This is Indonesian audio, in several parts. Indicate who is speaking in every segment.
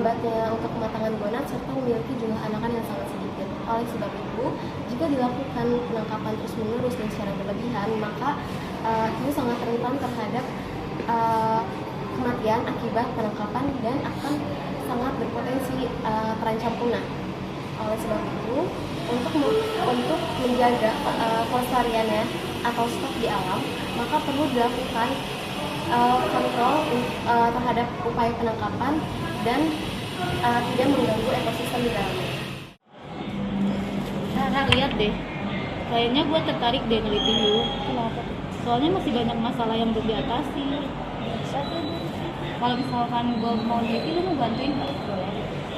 Speaker 1: lambatnya untuk kematangan gonad serta memiliki jumlah anakan yang sangat sedikit. Oleh sebab itu, jika dilakukan penangkapan terus-menerus dan secara berlebihan, maka itu sangat rentan terhadap kematian akibat penangkapan dan akan sangat berpotensi terancam punah. Oleh sebab itu, untuk menjaga kelestariannya atau stok di alam, maka perlu dilakukan kontrol terhadap upaya penangkapan dan tidak mengganggu ekosistem di dalamnya.
Speaker 2: Nah, lihat deh, kayaknya gue tertarik deh neliti hiu.
Speaker 3: Kenapa?
Speaker 2: Soalnya masih banyak masalah yang belum diatasi. Kalau misalkan gue mau neliti, lu mau bantuin nggak?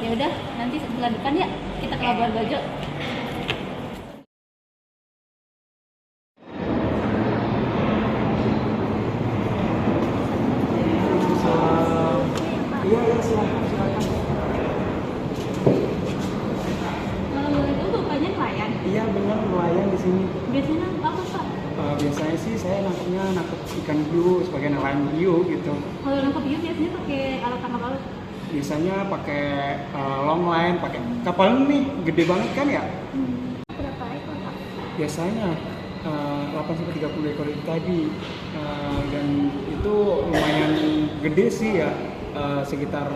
Speaker 2: Ya udah, nanti bulan depan ya kita ke Labuan Bajo.
Speaker 3: Iya, silakan.
Speaker 2: Kalau boleh tahu bapaknya nelayan?
Speaker 3: Iya, benar nelayan di sini.
Speaker 2: Biasanya apa Pak?
Speaker 3: Biasanya sih saya nangkep ikan hiu sebagai nelayan hiu gitu.
Speaker 2: Kalau nangkap hiu biasanya pakai alat tangkap laut.
Speaker 3: Biasanya pakai long line, pakai kapal nih gede banget kan ya.
Speaker 1: Berapa ekor, Pak?
Speaker 3: Biasanya 8-30 ekor itu tadi. Dan itu lumayan gede sih ya, sekitar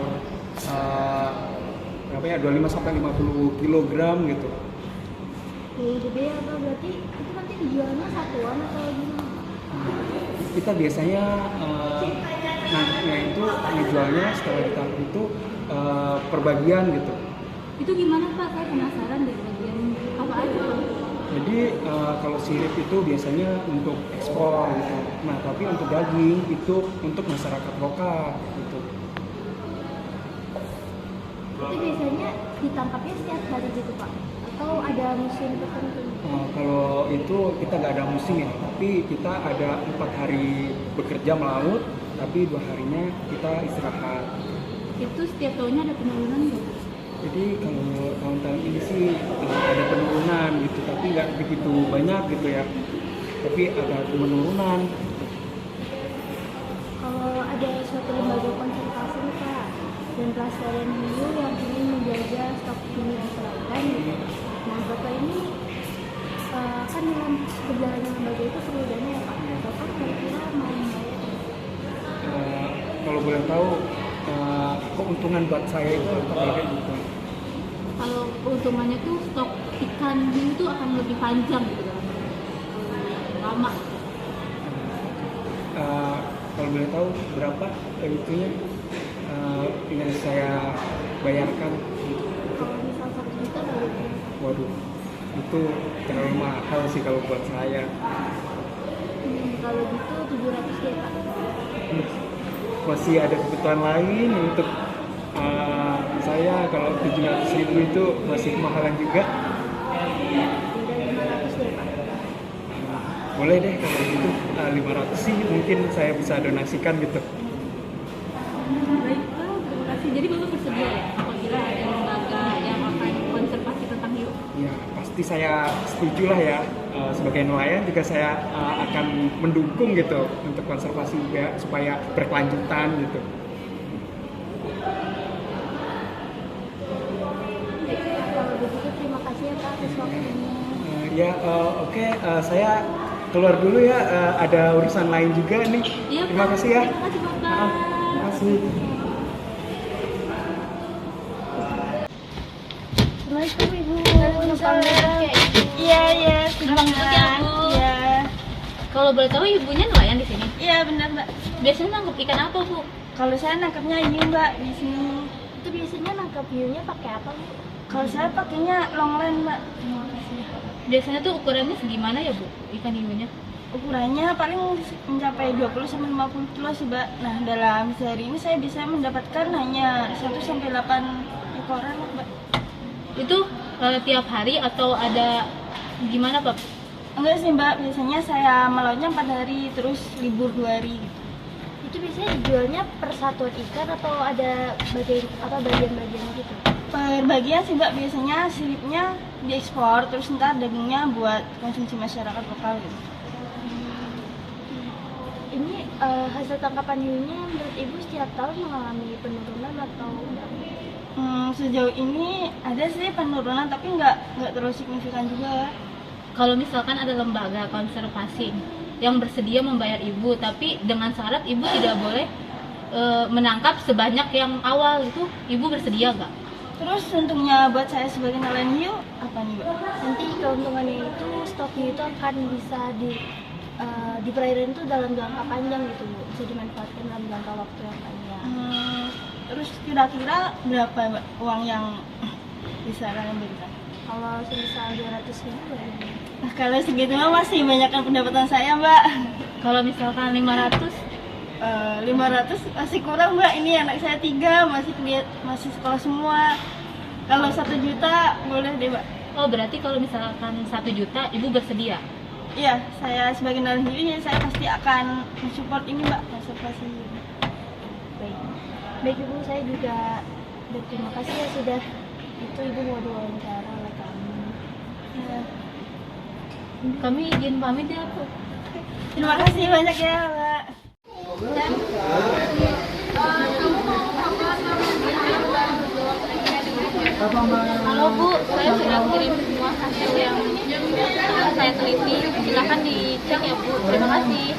Speaker 3: berapa ya, 25-50 kilogram gitu.
Speaker 1: Gede ya, Pak. Berarti itu nanti dijualnya satuan atau gimana?
Speaker 3: Kita biasanya nangkepnya itu ngejualnya setelah ditangkap itu per bagian gitu.
Speaker 2: Itu gimana Pak? Saya penasaran deh bagian apa aja.
Speaker 3: Jadi kalau sirip itu biasanya untuk ekspor gitu. Nah tapi untuk daging itu untuk masyarakat lokal gitu.
Speaker 1: Itu biasanya ditangkapnya setiap hari gitu, Pak? Atau ada musim tertentu?
Speaker 3: Kalau itu kita nggak ada musim ya, tapi kita ada 4 hari bekerja melaut, tapi 2 harinya kita istirahat.
Speaker 2: Itu setiap tahunnya ada penurunan nggak?
Speaker 3: Jadi kalau tahun-tahun ini sih ada penurunan gitu, tapi nggak begitu banyak gitu ya. Tapi ada penurunan.
Speaker 1: Kalau ada suatu lembaga konservasi nih, Pak, dan pelestarian hiu yang ingin menjaga stok hiu di selatan gitu. Nah, Bapak ini kan dalam berjalannya lembaga itu perlu dana ya, Pak. Bapak kira-kira mau membayar?
Speaker 3: Kalau boleh tahu keuntungan buat saya itu apa kayak gitu?
Speaker 2: Kalau keuntungannya tuh stok ikan hiu itu akan lebih panjang gitu kan, lama.
Speaker 3: Kalau boleh tahu berapa itunya yang saya bayarkan?
Speaker 1: Kalau misal 1 juta baru.
Speaker 3: Waduh, itu terlalu mahal sih kalau buat saya.
Speaker 1: Kalau gitu 700 deh, Pak.
Speaker 3: Masih ada kebutuhan lain untuk saya. Kalau 700.000 itu masih kemahalan juga.
Speaker 1: Udah 500 deh, Pak.
Speaker 3: Boleh deh kalau gitu, 500 sih mungkin saya bisa donasikan gitu.
Speaker 2: Baiklah, terima kasih. Jadi Bapak bersedia ya apabila ada lembaga yang akan konservasi tentang hiu?
Speaker 3: Ya pasti saya setuju lah ya. Sebagai nelayan juga saya akan mendukung gitu untuk konservasi ya, supaya berkelanjutan gitu.
Speaker 1: Kalau begitu terima kasih ya, Pak, atas waktunya.
Speaker 3: Oke, saya keluar dulu ya, ada urusan lain juga nih.
Speaker 2: Iya,
Speaker 3: Terima
Speaker 2: Pak.
Speaker 3: kasih ya.
Speaker 2: Terima kasih Bapak.
Speaker 3: Terima kasih.
Speaker 1: Assalamualaikum, Ibu.
Speaker 4: Iya,
Speaker 2: Abang dulu ya, Bu.
Speaker 4: Iya.
Speaker 2: Kalau boleh tahu ibunya nelayan di sini?
Speaker 4: Iya, benar, Mbak.
Speaker 2: Biasanya nangkep ikan apa Bu?
Speaker 4: Kalau saya nangkapnya hiu, Mbak, di sini.
Speaker 1: Itu biasanya nangkap hiunya pakai apa, Bu?
Speaker 4: Kalau saya pakainya long line, Mbak.
Speaker 2: Biasanya tuh ukurannya segimana ya Bu ikan hiunya?
Speaker 4: Ukurannya paling mencapai 20-50 kilo sih, Mbak. Nah, dalam sehari ini saya bisa mendapatkan hanya 1-8 ekoran, Mbak.
Speaker 2: Itu tiap hari atau ada gimana Pak?
Speaker 4: Enggak sih, Mbak. Biasanya saya melautnya 4 hari, terus libur 2 hari gitu.
Speaker 1: Itu biasanya dijualnya per satuan ikan atau ada bagian-bagian gitu?
Speaker 4: Per bagian sih, Mbak. Biasanya siripnya diekspor, terus ntar dagingnya buat konsumsi masyarakat lokal gitu.
Speaker 1: Ini hasil tangkapan hiunya menurut Ibu setiap tahun mengalami penurunan atau enggak?
Speaker 4: Sejauh ini ada sih penurunan tapi nggak terlalu signifikan juga.
Speaker 2: Kalau misalkan ada lembaga konservasi yang bersedia membayar ibu, tapi dengan syarat ibu tidak boleh menangkap sebanyak yang awal, itu ibu bersedia nggak?
Speaker 4: Terus untungnya buat saya sebagai nelayan hiu apa nih Mbak?
Speaker 1: Nanti keuntungannya itu stoknya itu akan bisa di perairan itu dalam jangka panjang gitu Bu, bisa dimanfaatkan dalam jangka waktu yang panjang.
Speaker 4: Terus kira-kira berapa Mbak uang yang bisa kalian berikan?
Speaker 1: Kalau semisal 200.000 boleh.
Speaker 4: Nah, kalau segitu mah masih banyak kan pendapatan saya Mbak.
Speaker 2: Kalau misalkan 500,
Speaker 4: 500 masih kurang Mbak, ini anak saya 3 masih sekolah semua. Kalau 1 juta boleh deh Mbak.
Speaker 2: oh berarti kalau misalkan 1 juta ibu bersedia?
Speaker 4: Iya, saya sebagai nelayan hiu ya saya pasti akan mensupport ini Mbak, konservasi hiu.
Speaker 1: Baik. Baik Ibu, saya juga berterima kasih ya sudah itu Ibu mau diwawancara oleh kami.
Speaker 4: Ya.
Speaker 2: Kami izin pamit ya Bu.
Speaker 4: Terima kasih banyak ya Mbak.
Speaker 2: Halo Bu, saya sudah kirim semua hasil yang saya teliti. Silahkan dicek ya Bu. Terima kasih.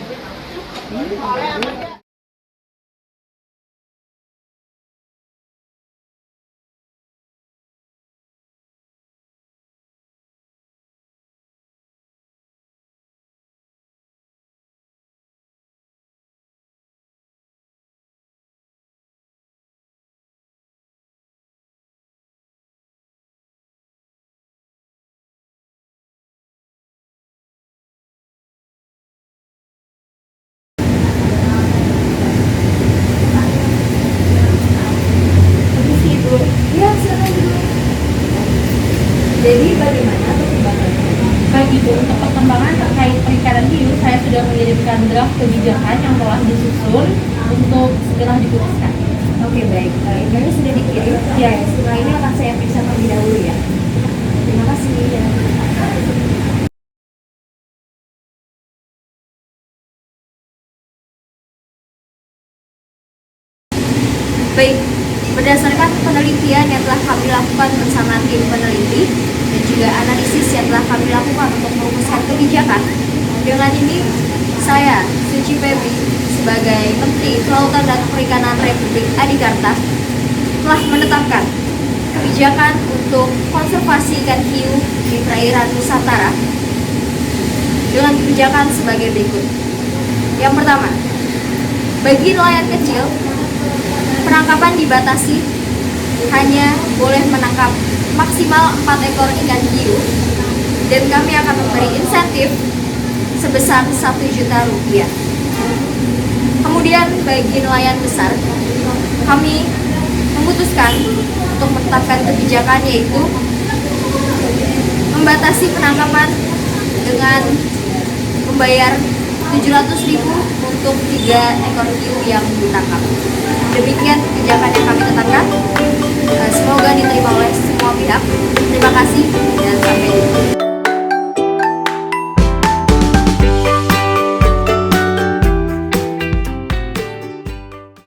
Speaker 5: Jadi bagaimana perkembangannya?
Speaker 2: Baik Ibu, untuk perkembangan terkait perikanan hiu, saya sudah mengirimkan draft kebijakan yang telah disusun untuk segera diputuskan.
Speaker 5: Oke baik, emailnya sudah dikirim. Ya, setelah ini akan saya periksa terlebih dahulu ya. Terima kasih. Ya. Baik, berdasarkan penelitian yang telah kami lakukan bersama tim peneliti dan juga analisis yang telah kami lakukan untuk merumuskan kebijakan, dengan ini saya, Suci Febri, sebagai Menteri Kelautan dan Perikanan Republik Adikarta, telah menetapkan kebijakan untuk konservasi ikan hiu di perairan Nusantara dengan kebijakan sebagai berikut. Yang pertama, bagi nelayan kecil, penangkapan dibatasi hanya boleh menangkap maksimal 4 ekor ikan hiu dan kami akan memberi insentif sebesar 1 juta rupiah. Kemudian bagi nelayan besar, kami memutuskan untuk menetapkan kebijakan yaitu membatasi penangkapan dengan membayar 700.000 untuk 3 ekor hiu yang ditangkap. Demikian kebijakan yang kami tetapkan. Semoga diterima oleh